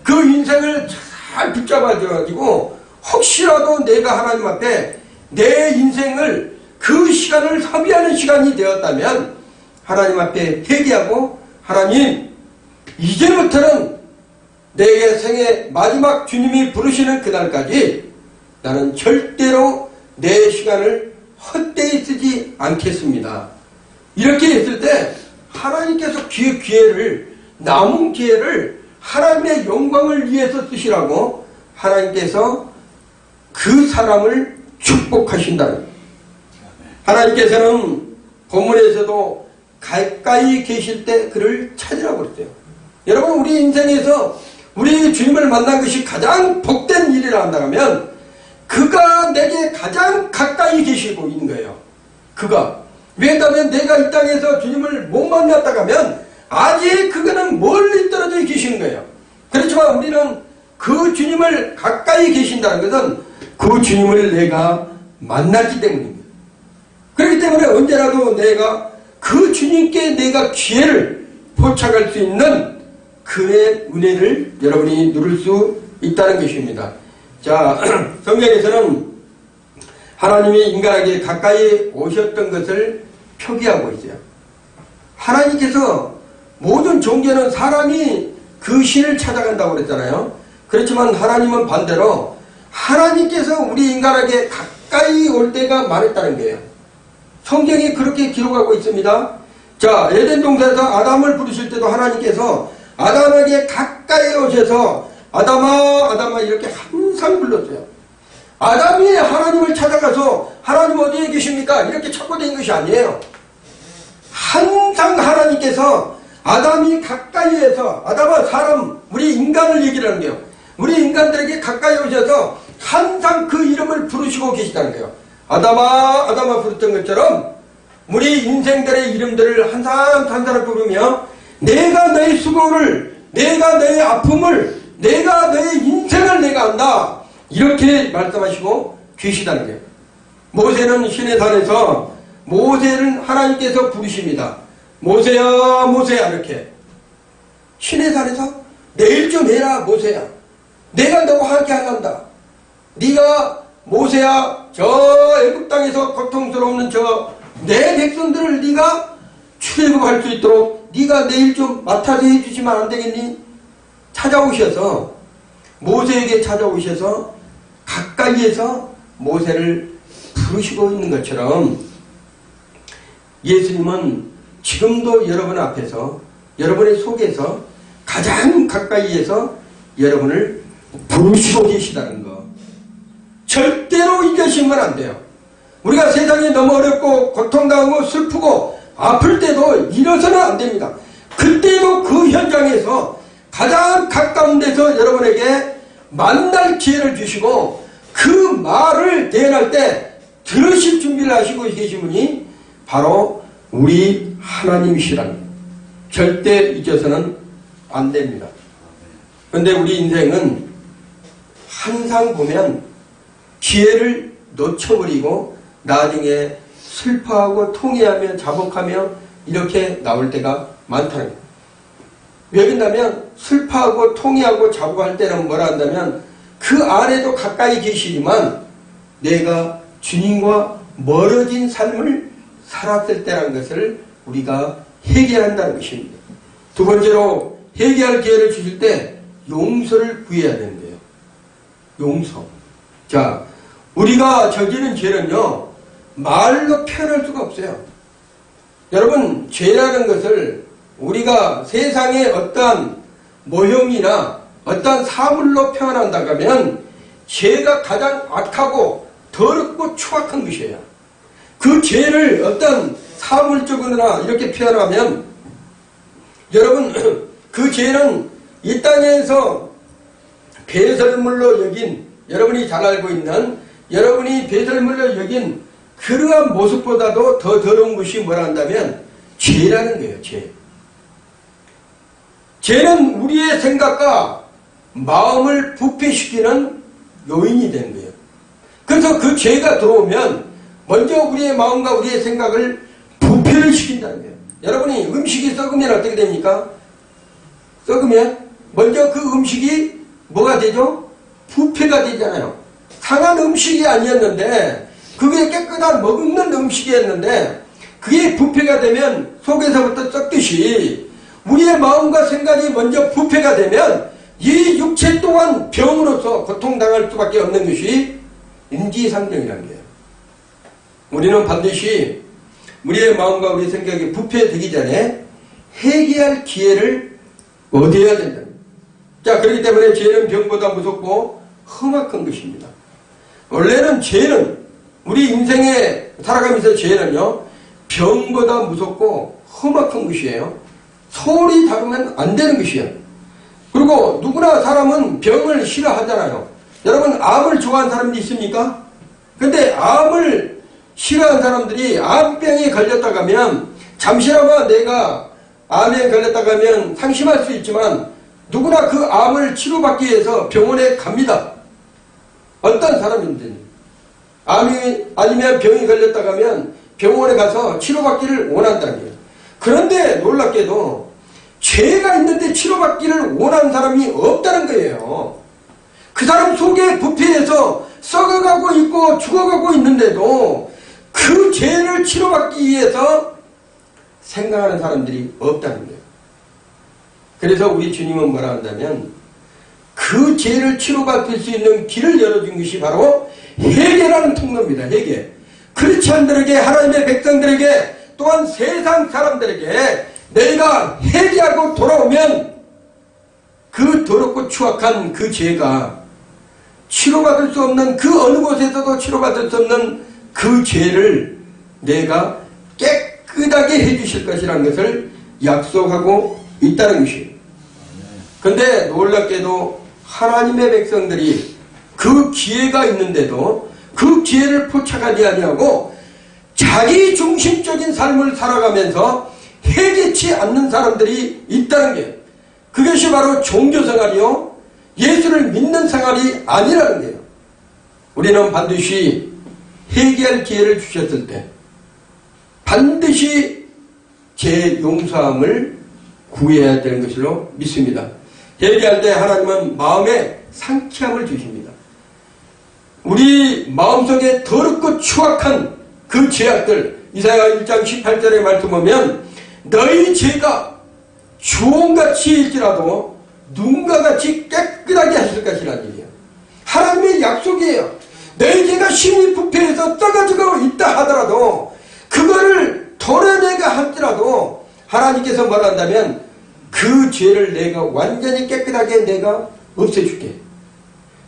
그 인생을 잘 붙잡아줘가지고 혹시라도 내가 하나님 앞에 내 인생을 그 시간을 허비하는 시간이 되었다면 하나님 앞에 회개하고 하나님 이제부터는 내게 생애 마지막 주님이 부르시는 그날까지 나는 절대로 내 시간을 헛되이 쓰지 않겠습니다. 이렇게 했을 때 하나님께서 기회를 남은 기회를 하나님의 영광을 위해서 쓰시라고 하나님께서 그 사람을 축복하신다는. 하나님께서는 본문에서도 가까이 계실 때 그를 찾으라고 그랬어요. 여러분 우리 인생에서 우리 주님을 만난 것이 가장 복된 일이라 한다면 그가 내게 가장 가까이 계시고 있는 거예요. 그가. 왜냐하면 내가 이 땅에서 주님을 못 만났다가 하면 아직 그거는 멀리 떨어져 계시는 거예요. 그렇지만 우리는 그 주님을 가까이 계신다는 것은 그 주님을 내가 만났기 때문입니다. 그렇기 때문에 언제라도 내가 그 주님께 내가 기회를 포착할 수 있는 그의 은혜를 여러분이 누릴 수 있다는 것입니다. 자, 성경에서는 하나님이 인간에게 가까이 오셨던 것을 표기하고 있어요. 하나님께서 모든 종교는 사람이 그 신을 찾아간다고 그랬잖아요. 그렇지만 하나님은 반대로 하나님께서 우리 인간에게 가까이 올 때가 많았다는 거예요. 성경이 그렇게 기록하고 있습니다. 자, 에덴 동산에서 아담을 부르실 때도 하나님께서 아담에게 가까이 오셔서 아담아 아담아 이렇게 항상 불렀어요. 아담이 하나님을 찾아가서 하나님 어디에 계십니까? 이렇게 찾고 된 것이 아니에요. 항상 하나님께서 아담이 가까이에서 아담아 사람 우리 인간을 얘기를 하는 거예요. 우리 인간들에게 가까이 오셔서 항상 그 이름을 부르시고 계시다는 거예요. 아담아 아담아 부르던 것처럼 우리 인생들의 이름들을 항상 단단히 부르며 내가 너의 수고를 내가 너의 아픔을 내가 너의 인생을 내가 안다 이렇게 말씀하시고 계시다는 거예요. 모세는 시내산에서 모세를 하나님께서 부르십니다. 모세야 모세야 이렇게 시내산에서 내일 좀 해라 모세야 내가 너와 함께 하란다. 네가 모세야 저 애굽 땅에서 고통스러운 저 내 백성들을 네가 출애굽할 수 있도록 네가 내일 좀 맡아서 해주시면 안 되겠니? 찾아오셔서 모세에게 찾아오셔서 가까이에서 모세를 부르시고 있는 것처럼 예수님은 지금도 여러분 앞에서 여러분의 속에서 가장 가까이에서 여러분을 부르시고 계시다는 거 절대로 잊으시면 안 돼요. 우리가 세상이 너무 어렵고 고통당하고 슬프고 아플 때도 잃어서는 안 됩니다. 그때도 그 현장에서 가장 가까운 데서 여러분에게 만날 기회를 주시고 그 말을 대연할 때 들으실 준비를 하시고 계신 분이 바로 우리 하나님이시라는 거예요. 절대 잊어서는 안 됩니다. 그런데 우리 인생은 항상 보면 기회를 놓쳐버리고 나중에 슬퍼하고 통회하며 자복하며 이렇게 나올 때가 많다는 거예요. 왜 그러냐면 슬퍼하고 통회하고 자복할 때는 뭐라 한다면 그 안에도 가까이 계시지만 내가 주님과 멀어진 삶을 살았을 때라는 것을 우리가 회개한다는 것입니다. 두 번째로 회개할 기회를 주실 때 용서를 구해야 되는데요. 용서. 자, 우리가 저지른 죄는요, 말로 표현할 수가 없어요. 여러분, 죄라는 것을 우리가 세상의 어떠한 모형이나 어떠한 사물로 표현한다고 하면 죄가 가장 악하고 더럽고 추악한 것이에요. 그 죄를 어떤 사물적으로나 이렇게 표현하면 여러분 그 죄는 이 땅에서 배설물로 여긴 여러분이 잘 알고 있는 여러분이 배설물로 여긴 그러한 모습보다도 더 더러운 것이 뭐라 한다면 죄라는 거예요. 죄. 죄는 우리의 생각과 마음을 부패시키는 요인이 되는 거예요. 그래서 그 죄가 들어오면 먼저 우리의 마음과 우리의 생각을 부패를 시킨다는 거예요. 여러분이 음식이 썩으면 어떻게 됩니까? 썩으면 먼저 그 음식이 뭐가 되죠? 부패가 되잖아요. 상한 음식이 아니었는데 그게 깨끗한 먹는 음식이었는데 그게 부패가 되면 속에서부터 썩듯이 우리의 마음과 생각이 먼저 부패가 되면 이 육체 또한 병으로서 고통당할 수밖에 없는 것이 인지상정이라는 거예요. 우리는 반드시 우리의 마음과 우리의 생각이 부패되기 전에 회개할 기회를 얻어야 된다. 자, 그렇기 때문에 죄는 병보다 무섭고 험악한 것입니다. 원래는 죄는 우리 인생에 살아가면서 죄는요 병보다 무섭고 험악한 것이에요. 소홀히 다루면 안 되는 것이에요. 그리고 누구나 사람은 병을 싫어하잖아요. 여러분 암을 좋아하는 사람도 있습니까? 근데 암을 싫어하는 사람들이 암병에 걸렸다가 하면 잠시나마 내가 암에 걸렸다가 하면 상심할 수 있지만 누구나 그 암을 치료받기 위해서 병원에 갑니다. 어떤 사람인지 암이 아니면 병이 걸렸다가 하면 병원에 가서 치료받기를 원한다는 거예요. 그런데 놀랍게도 죄가 있는데 치료받기를 원하는 사람이 없다는 거예요. 그 사람 속에 부패해서 썩어가고 있고 죽어가고 있는데도 그 죄를 치료받기 위해서 생각하는 사람들이 없다는 거예요. 그래서 우리 주님은 뭐라 한다면 그 죄를 치료받을 수 있는 길을 열어준 것이 바로 회개라는 통로입니다. 회개. 크리스찬들에게 하나님의 백성들에게 또한 세상 사람들에게 내가 회개하고 돌아오면 그 더럽고 추악한 그 죄가 치료받을 수 없는 그 어느 곳에서도 치료받을 수 없는 그 죄를 내가 깨끗하게 해주실 것이라는 것을 약속하고 있다는 것이에요. 그런데 놀랍게도 하나님의 백성들이 그 기회가 있는데도 그 기회를 포착하지 아니하고 자기 중심적인 삶을 살아가면서 회개치 않는 사람들이 있다는 게 그것이 바로 종교생활이요 예수를 믿는 생활이 아니라는 거예요. 우리는 반드시 회개할 기회를 주셨을 때 반드시 죄 용서함을 구해야 되는 것으로 믿습니다. 회개할 때 하나님은 마음에 상쾌함을 주십니다. 우리 마음속에 더럽고 추악한 그 죄악들 이사야 1장 18절의 말씀 보면 너희 죄가 주홍같이 일지라도 눈과 같이 깨끗하게 하실 것이라는 얘기예요. 하나님의 약속이에요. 너희 죄가 심히 부패해서 썩어지고 있다 하더라도 그거를 도려내가 할지라도 하나님께서 뭐라 한다면 그 죄를 내가 완전히 깨끗하게 내가 없애줄게.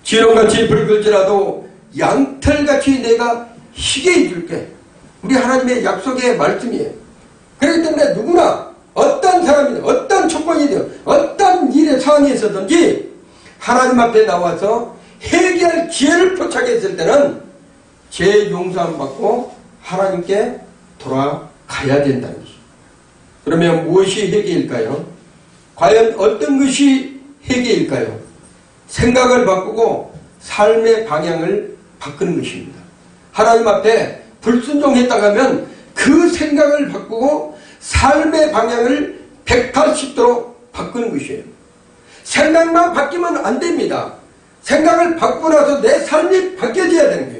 지렁같이 붉을지라도 양털같이 내가 희게 해줄게. 우리 하나님의 약속의 말씀이에요. 그렇기 때문에 누구나 어떤 사람이든 어떤 조건이든 어떤 일의 상황에 있었든지 하나님 앞에 나와서 회개할 기회를 포착했을 때는 죄 용서함 받고 하나님께 돌아가야 된다는 것이죠. 그러면 무엇이 회개일까요? 과연 어떤 것이 회개일까요? 생각을 바꾸고 삶의 방향을 바꾸는 것입니다. 하나님 앞에 불순종했다가 하면 그 생각을 바꾸고 삶의 방향을 180도로 바꾸는 것이에요. 생각만 바뀌면 안 됩니다. 생각을 바꾸고 나서 내 삶이 바뀌어져야 되는 거예요.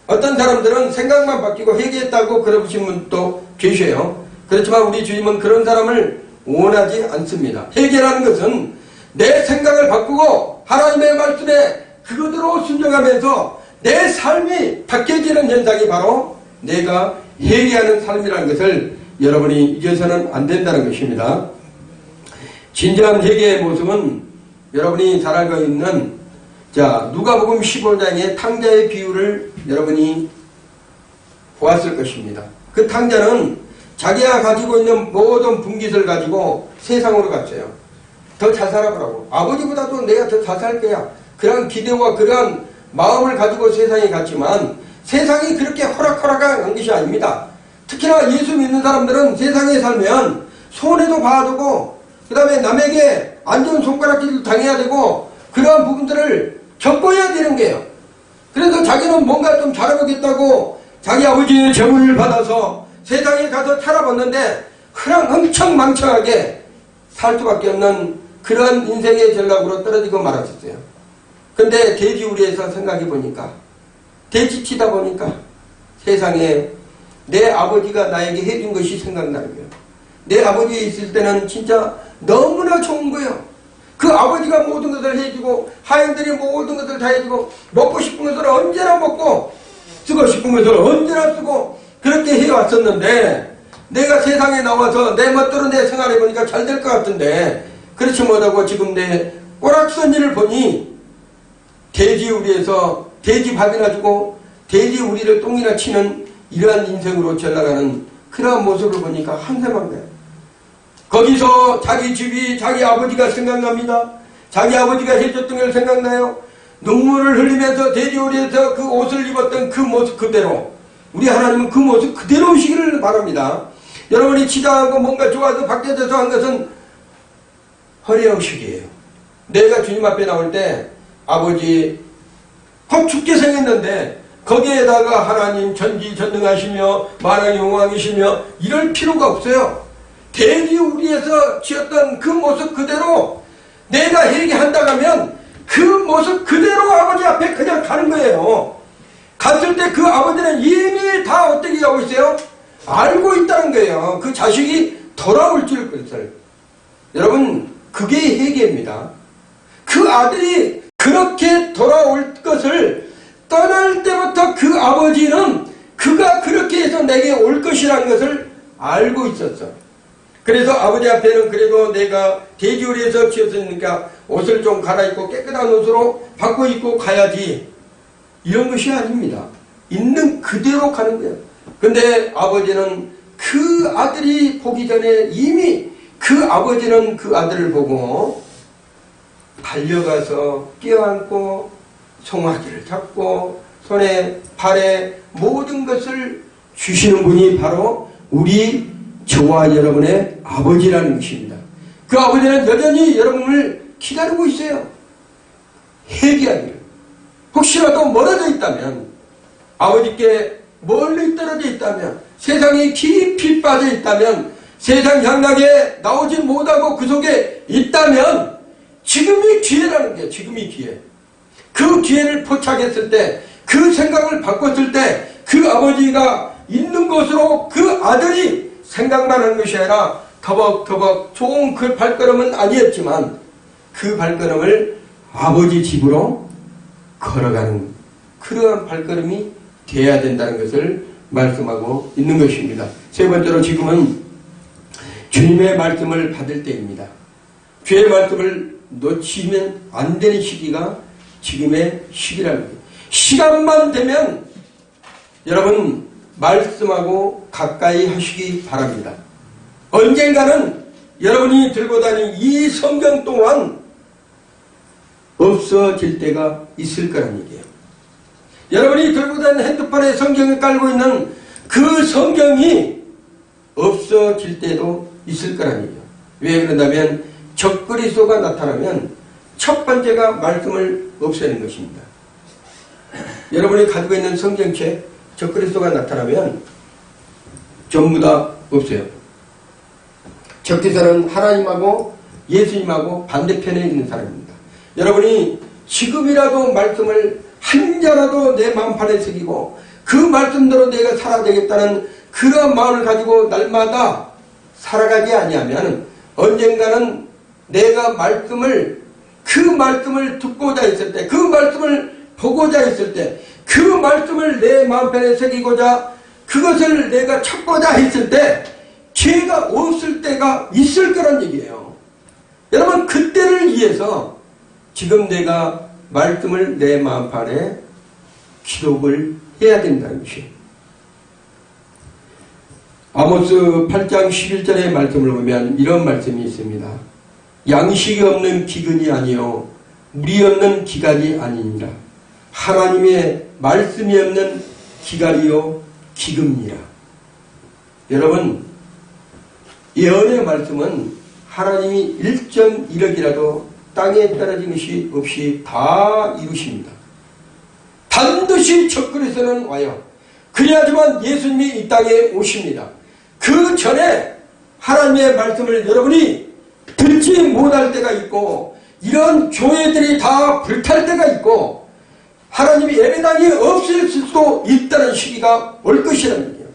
어떤 사람들은 생각만 바뀌고 회개했다고 그러신 분도 계셔요. 그렇지만 우리 주님은 그런 사람을 원하지 않습니다. 회개라는 것은 내 생각을 바꾸고 하나님의 말씀에 그것으로 순종하면서 내 삶이 바뀌어지는 현상이 바로 내가 회개하는 삶이라는 것을 여러분이 잊어서는 안 된다는 것입니다. 진정한 회개의 모습은 여러분이 잘 알고 있는 누가복음 15장의 탕자의 비유를 여러분이 보았을 것입니다. 그 탕자는 자기가 가지고 있는 모든 분깃을 가지고 세상으로 갔어요. 더 잘 살아보라고. 아버지보다도 내가 더 잘 살 거야. 그러한 기대와 그러한 마음을 가지고 세상에 갔지만 세상이 그렇게 호락호락한 것이 아닙니다. 특히나 예수 믿는 사람들은 세상에 살면 손해도 봐야 되고 그 다음에 남에게 안 좋은 손가락질도 당해야 되고 그러한 부분들을 겪어야 되는 거예요. 그래서 자기는 뭔가 좀 잘해보겠다고 자기 아버지의 정을 받아서 세상에 가서 살아봤는데 흥청망청하게 살 수밖에 없는 그런 인생의 전락으로 떨어지고 말았었어요. 근데 돼지우리에서 생각해보니까 돼지치다 보니까 세상에 내 아버지가 나에게 해준 것이 생각나는 거예요. 내 아버지 있을 때는 진짜 너무나 좋은 거예요. 그 아버지가 모든 것을 해주고 하인들이 모든 것을 다 해주고 먹고 싶은 것을 언제나 먹고 쓰고 싶은 것을 언제나 쓰고 그렇게 해왔었는데 내가 세상에 나와서 내 멋대로 내 생활해보니까 잘 될 것 같은데 그렇지 못하고 지금 내 꼬락선지를 보니 돼지우리에서 돼지 밥이나 주고 돼지우리를 똥이나 치는 이러한 인생으로 전락하는 그러한 모습을 보니까 한심한 거예요. 거기서 자기 집이 자기 아버지가 생각납니다. 자기 아버지가 해줬던 걸 생각나요. 눈물을 흘리면서 돼지우리에서 그 옷을 입었던 그 모습 그대로 우리 하나님은 그 모습 그대로 오시기를 바랍니다. 여러분이 치다하고 뭔가 좋아서 바뀌어져서 한 것은 허례의식이에요. 내가 주님 앞에 나올 때 아버지 곧 죽게 생겼는데 거기에다가 하나님 전지전능하시며 만왕의 왕이시며 이럴 필요가 없어요. 돼지우리에서 지었던 그 모습 그대로 내가 회개한다고 하면 그 모습 그대로 아버지 앞에 그냥 가는 거예요. 갔을 때 그 아버지는 이미 다 어떻게 하고 있어요? 알고 있다는 거예요. 그 자식이 돌아올 줄 것을. 여러분 그게 회개입니다. 그 아들이 그렇게 돌아올 것을 떠날 때부터 그 아버지는 그가 그렇게 해서 내게 올 것이라는 것을 알고 있었어. 그래서 아버지 앞에는 그래도 내가 돼지우리에서 지었으니까 옷을 좀 갈아입고 깨끗한 옷으로 바꿔 입고 가야지 이런 것이 아닙니다. 있는 그대로 가는 거예요. 근데 아버지는 그 아들이 보기 전에 이미 그 아버지는 그 아들을 보고 달려가서 껴안고 송아지를 잡고 손에 발에 모든 것을 주시는 분이 바로 우리 저와 여러분의 아버지라는 것입니다. 그 아버지는 여전히 여러분을 기다리고 있어요. 회개하기를. 혹시라도 멀어져 있다면 아버지께 멀리 떨어져 있다면 세상에 깊이 빠져 있다면 세상 향락에 나오지 못하고 그 속에 있다면 지금이 기회라는 거예요. 지금이 기회. 그 기회를 포착했을 때 그 생각을 바꿨을 때 그 아버지가 있는 곳으로 그 아들이 생각만 하는 것이 아니라 터벅터벅 좋은 그 발걸음은 아니었지만 그 발걸음을 아버지 집으로 걸어가는 그러한 발걸음이 되어야 된다는 것을 말씀하고 있는 것입니다. 세 번째로 지금은 주님의 말씀을 받을 때입니다. 주의 말씀을 놓치면 안 되는 시기가 지금의 시기라는 거예요. 시간만 되면 여러분 말씀하고 가까이 하시기 바랍니다. 언젠가는 여러분이 들고 다니는 이 성경 또한 없어질 때가 있을 거란 얘기예요. 여러분이 들고 다니는 핸드폰에 성경을 깔고 있는 그 성경이 없어질 때도 있을 거란 얘기예요. 왜 그런다면 적그리스도가 나타나면 첫 번째가 말씀을 없애는 것입니다. 여러분이 가지고 있는 성경책 적그리스도가 나타나면 전부 다 없어요. 적그리스도는 하나님하고 예수님하고 반대편에 있는 사람입니다. 여러분이 지금이라도 말씀을 한 자라도 내 마음판에 새기고 그 말씀대로 내가 살아야 되겠다는 그런 마음을 가지고 날마다 살아가지 아니하면 언젠가는 내가 그 말씀을 듣고자 했을 때, 그 말씀을 보고자 했을 때, 그 말씀을 내 마음편에 새기고자 그것을 내가 찾고자 했을 때 죄가 없을 때가 있을 거란 얘기예요. 여러분, 그때를 위해서 지금 내가 말씀을 내 마음판에 기록을 해야 된다는 것이에요. 아모스 8장 11절의 말씀을 보면 이런 말씀이 있습니다. 양식이 없는 기근이 아니요 물이 없는 기간이 아니니라. 하나님의 말씀이 없는 기갈이요 기금이라. 여러분, 예언의 말씀은 하나님이 1.1억이라도 땅에 떨어진 것이 없이 다 이루십니다. 반드시 적그리스도는 와요. 그래야지만 예수님이 이 땅에 오십니다. 그 전에 하나님의 말씀을 여러분이 듣지 못할 때가 있고 이런 교회들이 다 불탈 때가 있고 하나님이 예배당이 없을 수도 있다는 시기가 올 것이라는 얘기예요.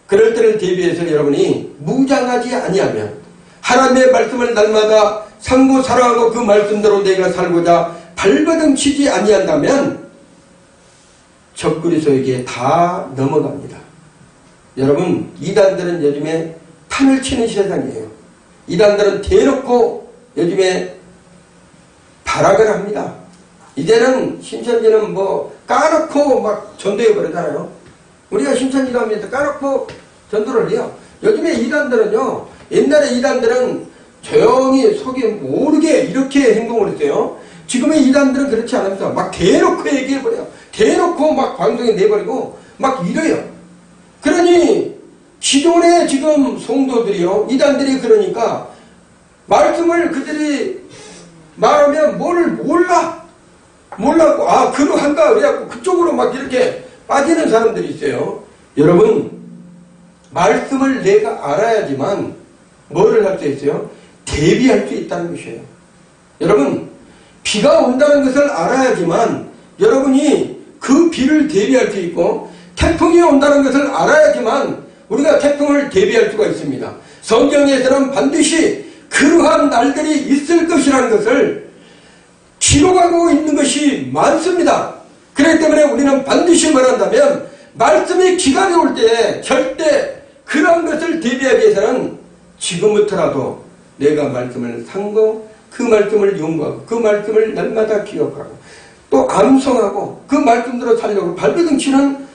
그럴 때를 대비해서 여러분이 무장하지 아니하면 하나님의 말씀을 날마다 상고 사랑하고 그 말씀대로 내가 살고자 발버둥 치지 아니한다면 적그리스도에게 다 넘어갑니다. 여러분, 이단들은 요즘에 판을 치는 세상이에요. 이단들은 대놓고 요즘에 발악을 합니다. 이제는 신천지는 뭐 까놓고 막 전도해 버리잖아요. 우리가 신천지도 하면서 까놓고 전도를 해요. 요즘에 이단들은요, 옛날에 이단들은 조용히 속에 모르게 이렇게 행동을 했어요. 지금의 이단들은 그렇지 않으면서 막 대놓고 얘기해버려요. 대놓고 막 방송에 내버리고 막 이래요. 그러니 기존의 지금 성도들이요, 이단들이 그러니까 말씀을 그들이 말하면 뭐를 몰랐고 그러한가 그래갖고 그쪽으로 막 이렇게 빠지는 사람들이 있어요. 여러분, 말씀을 내가 알아야지만 뭐를 할 수 있어요? 대비할 수 있다는 것이에요. 여러분, 비가 온다는 것을 알아야지만 여러분이 그 비를 대비할 수 있고 태풍이 온다는 것을 알아야지만 우리가 태풍을 대비할 수가 있습니다. 성경에서는 반드시 그러한 날들이 있을 것이라는 것을 기록하고 있는 것이 많습니다. 그렇기 때문에 우리는 반드시 말한다면 말씀이 기간이 올 때 절대 그러한 것을 대비하기 위해서는 지금부터라도 내가 말씀을 상고 그 말씀을 연구하고 그 말씀을 날마다 기억하고 또 암송하고 그 말씀대로 살려고 발버둥 치는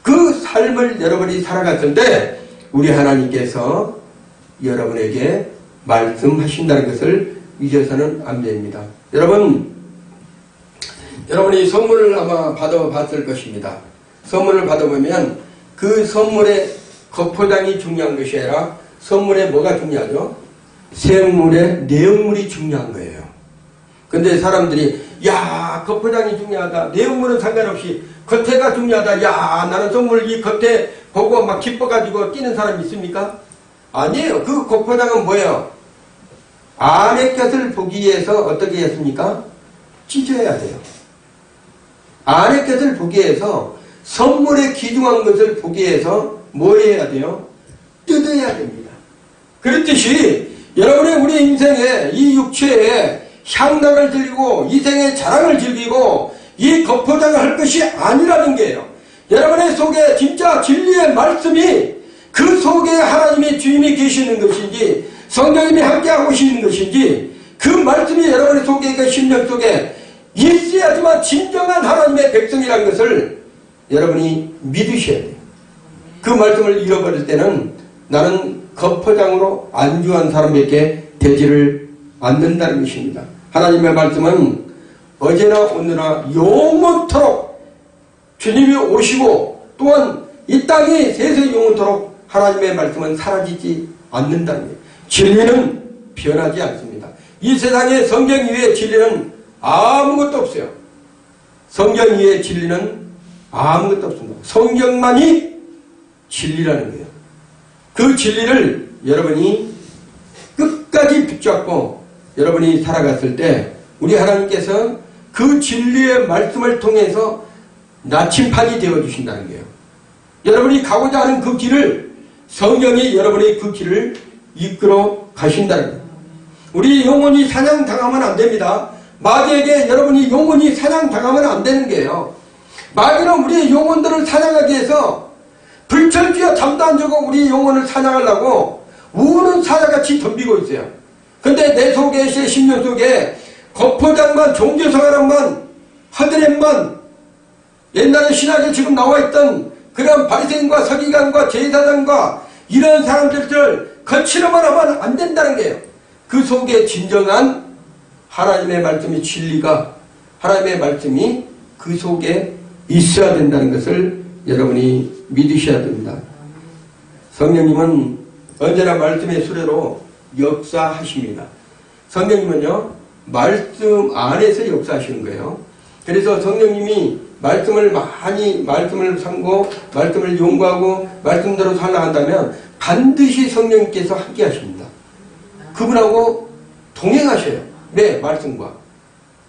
그 삶을 여러분이 살아갔을 때 우리 하나님께서 여러분에게 말씀하신다는 것을 잊어서는 안 됩니다. 여러분이 선물을 아마 받아봤을 것입니다. 선물을 받아보면 그 선물의 겉포장이 중요한 것이 아니라 선물에 뭐가 중요하죠? 선물의 내용물이 중요한 거예요. 근데 사람들이 야, 겉포장이 중요하다. 내용물은 상관없이 겉에가 중요하다. 야, 나는 선물 이 겉에 보고 막 기뻐가지고 뛰는 사람이 있습니까? 아니에요. 그 겉포장은 뭐예요? 안의 것을 보기 위해서 어떻게 했습니까? 찢어야 돼요. 안의 것을 보기 위해서 선물에 귀중한 것을 보기 위해서 뭐 해야 돼요? 뜯어야 됩니다. 그렇듯이 여러분의 우리 인생에 이 육체에 향락을 즐기고 이생의 자랑을 즐기고 이 겉포장을 할 것이 아니라는 게요. 여러분의 속에 진짜 진리의 말씀이 그 속에 하나님의 주님이 계시는 것인지 성령님이 함께하고 계시는 것인지 그 말씀이 여러분의 속에 그 심령 속에 있어야지만 진정한 하나님의 백성이라는 것을 여러분이 믿으셔야 돼요. 그 말씀을 잃어버릴 때는 나는 겉포장으로 안주한 사람에게 되지를 않는다는 것입니다. 하나님의 말씀은 어제나 오늘나 영원토록 주님이 오시고 또한 이 땅이 세세 영원토록 하나님의 말씀은 사라지지 않는다는 거예요. 진리는 변하지 않습니다. 이 세상에 성경 이외의 진리는 아무것도 없어요. 성경 이외의 진리는 아무것도 없습니다. 성경만이 진리라는 거예요. 그 진리를 여러분이 끝까지 붙잡고 여러분이 살아갔을 때 우리 하나님께서 그 진리의 말씀을 통해서 나침판이 되어주신다는 거예요. 여러분이 가고자 하는 그 길을 성령이 여러분의 그 길을 이끌어 가신다는 거예요. 우리 영혼이 사냥당하면 안 됩니다. 마귀에게 여러분이 영혼이 사냥당하면 안 되는 거예요. 마귀는 우리의 영혼들을 사냥하기 위해서 불철주야 잠도 안 자고 우리 영혼을 사냥하려고 우는 사자같이 덤비고 있어요. 근데 내 속에 제 심령 속에 거포장만 종교생활만 하드렛만 옛날에 신학에 지금 나와있던 그런 바리새인과 서기관과 제사장과 이런 사람들을 거치려만 하면 안 된다는 거예요. 그 속에 진정한 하나님의 말씀이 진리가 하나님의 말씀이 그 속에 있어야 된다는 것을 여러분이 믿으셔야 됩니다. 성령님은 언제나 말씀의 수레로 역사하십니다. 성령님은요 말씀 안에서 역사하시는 거예요. 그래서 성령님이 말씀을 삼고 말씀을 연구하고 말씀대로 살아간다면 반드시 성령님께서 함께 하십니다. 그분하고 동행하셔요. 네, 말씀과.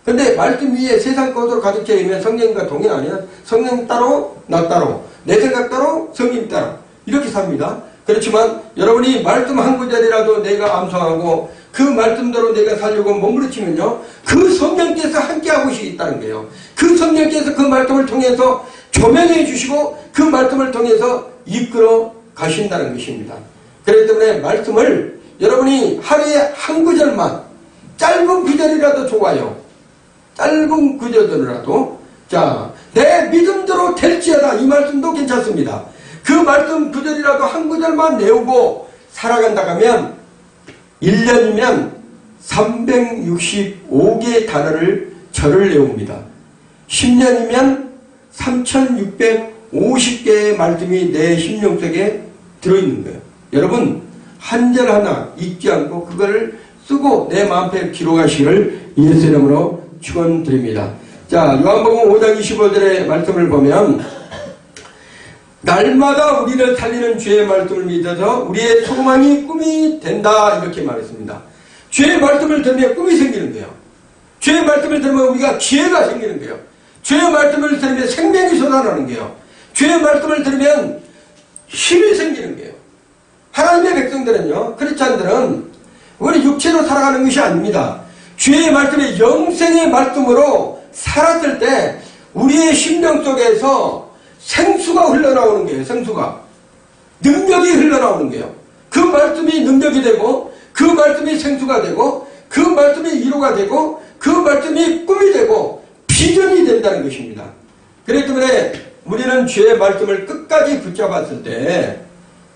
근데 말씀 위에 세상 것으로 가득 차 있으면 성령님과 동행 아니야? 성령 따로 나 따로 내 생각 따로 성령 따로 이렇게 삽니다. 그렇지만 여러분이 말씀 한 구절이라도 내가 암송하고 그 말씀대로 내가 살려고 몸부림치면요 그 성령께서 함께하고 있다는 거예요. 그 성령께서 그 말씀을 통해서 조명해 주시고 그 말씀을 통해서 이끌어 가신다는 것입니다. 그렇기 때문에 말씀을 여러분이 하루에 한 구절만 짧은 구절이라도 좋아요. 짧은 구절이라도 자, 내 믿음대로 될지어다 이 말씀도 괜찮습니다. 그 말씀 구절이라도 한 구절만 내우고 살아간다 하면 1년이면 365개의 단어를 절을 외웁니다. 10년이면 3650개의 말씀이 내 심령 속에 들어있는 거예요. 여러분 한 절 하나 잊지 않고 그거를 쓰고 내 마음에 기록하시기를 예수 이름으로 축원드립니다. 자, 요한복음 5장 25절의 말씀을 보면 날마다 우리를 살리는 주의 말씀을 믿어서 우리의 소망이 꿈이 된다 이렇게 말했습니다. 주의 말씀을 들으면 꿈이 생기는 거예요. 주의 말씀을 들으면 우리가 기회가 생기는 거예요. 주의 말씀을 들으면 생명이 솟아나는 거예요. 주의 말씀을 들으면 힘이 생기는 거예요. 하나님의 백성들은요 크리스찬들은 우리 육체로 살아가는 것이 아닙니다. 주의 말씀의 영생의 말씀으로 살았을 때 우리의 심령 속에서 생수가 흘러나오는 거예요. 생수가 능력이 흘러나오는 거예요. 그 말씀이 능력이 되고 그 말씀이 생수가 되고 그 말씀이 위로가 되고 그 말씀이 꿈이 되고 비전이 된다는 것입니다. 그렇기 때문에 우리는 주의 말씀을 끝까지 붙잡았을 때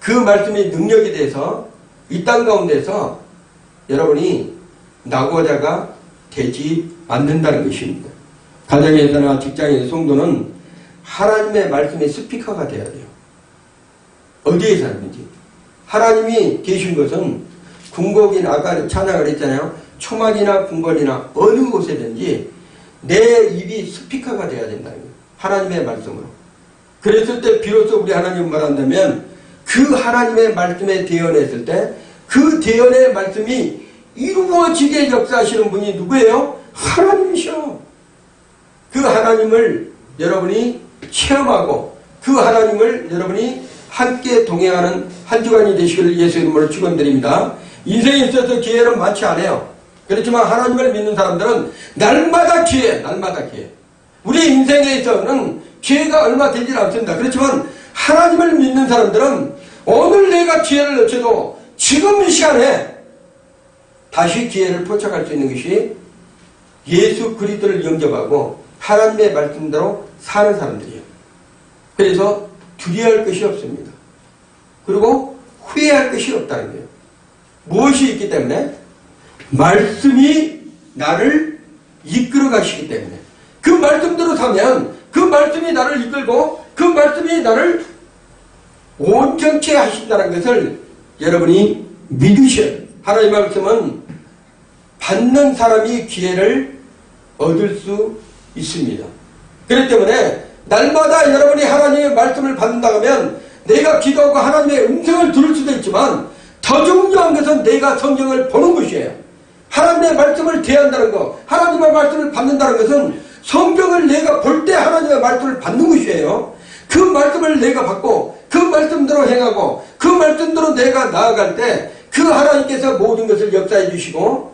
그 말씀이 능력이 돼서 이 땅 가운데서 여러분이 낙오자가 되지 않는다는 것입니다. 가정에서나 직장에서 성도는 하나님의 말씀의 스피커가 되어야 돼요. 어디에 살든지. 하나님이 계신 것은 궁궐이나 아까 찬양을 했잖아요. 초막이나 궁궐이나 어느 곳에든지 내 입이 스피커가 되어야 된다는 거예요. 하나님의 말씀으로. 그랬을 때 비로소 우리 하나님 말한다면 그 하나님의 말씀에 대언했을 때 그 대언의 말씀이 이루어지게 역사하시는 분이 누구예요? 하나님이셔. 그 하나님을 여러분이 체험하고 그 하나님을 여러분이 함께 동행하는 한 주간이 되시기를 예수 이름으로 축원드립니다. 인생에 있어서 기회는 많지 않아요. 그렇지만 하나님을 믿는 사람들은 날마다 기회, 날마다 기회. 우리 인생에 있어서는 기회가 얼마 되지 않습니다. 그렇지만 하나님을 믿는 사람들은 오늘 내가 기회를 놓쳐도 지금 이 시간에 다시 기회를 포착할 수 있는 것이 예수 그리스도를 영접하고 하나님의 말씀대로 사는 사람들이에요. 그래서 두려워할 것이 없습니다. 그리고 후회할 것이 없다는 거예요. 무엇이 있기 때문에? 말씀이 나를 이끌어 가시기 때문에. 그 말씀대로 사면 그 말씀이 나를 이끌고 그 말씀이 나를 온전케 하신다는 것을 여러분이 믿으셔야 돼요. 하나님의 말씀은 받는 사람이 기회를 얻을 수 있습니다. 그렇기 때문에 날마다 여러분이 하나님의 말씀을 받는다고 하면 내가 기도하고 하나님의 음성을 들을 수도 있지만 더 중요한 것은 내가 성경을 보는 것이에요. 하나님의 말씀을 대한다는 것, 하나님의 말씀을 받는다는 것은 성경을 내가 볼 때 하나님의 말씀을 받는 것이에요. 그 말씀을 내가 받고 그 말씀대로 행하고 그 말씀대로 내가 나아갈 때 그 하나님께서 모든 것을 역사해 주시고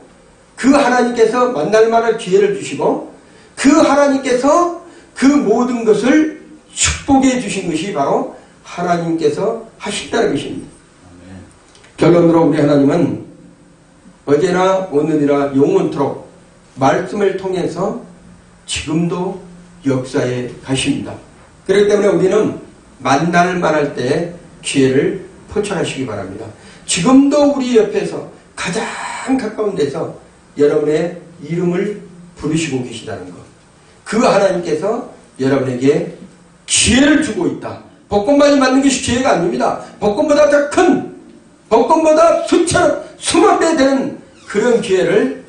그 하나님께서 만날 만한 기회를 주시고 그 하나님께서 그 모든 것을 축복해 주신 것이 바로 하나님께서 하신다는 것입니다. 결론으로 우리 하나님은 어제나 오늘이나 영원토록 말씀을 통해서 지금도 역사에 가십니다. 그렇기 때문에 우리는 만날 만할 때 기회를 포착하시기 바랍니다. 지금도 우리 옆에서 가장 가까운 데서 여러분의 이름을 부르시고 계시다는 것. 그 하나님께서 여러분에게 기회를 주고 있다. 복권만이 맞는 것이 기회가 아닙니다. 복권보다 더 큰, 복권보다 수만 배 되는 그런 기회를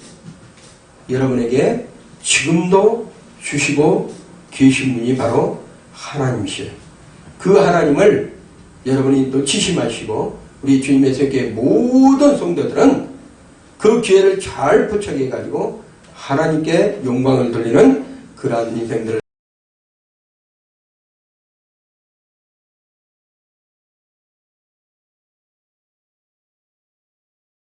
여러분에게 지금도 주시고 계신 분이 바로 하나님이시에요. 그 하나님을 여러분이 놓치지 마시고 우리 주님의 세계 모든 성도들은 그 기회를 잘 포착해 가지고 하나님께 영광을 돌리는 그러한 인생들을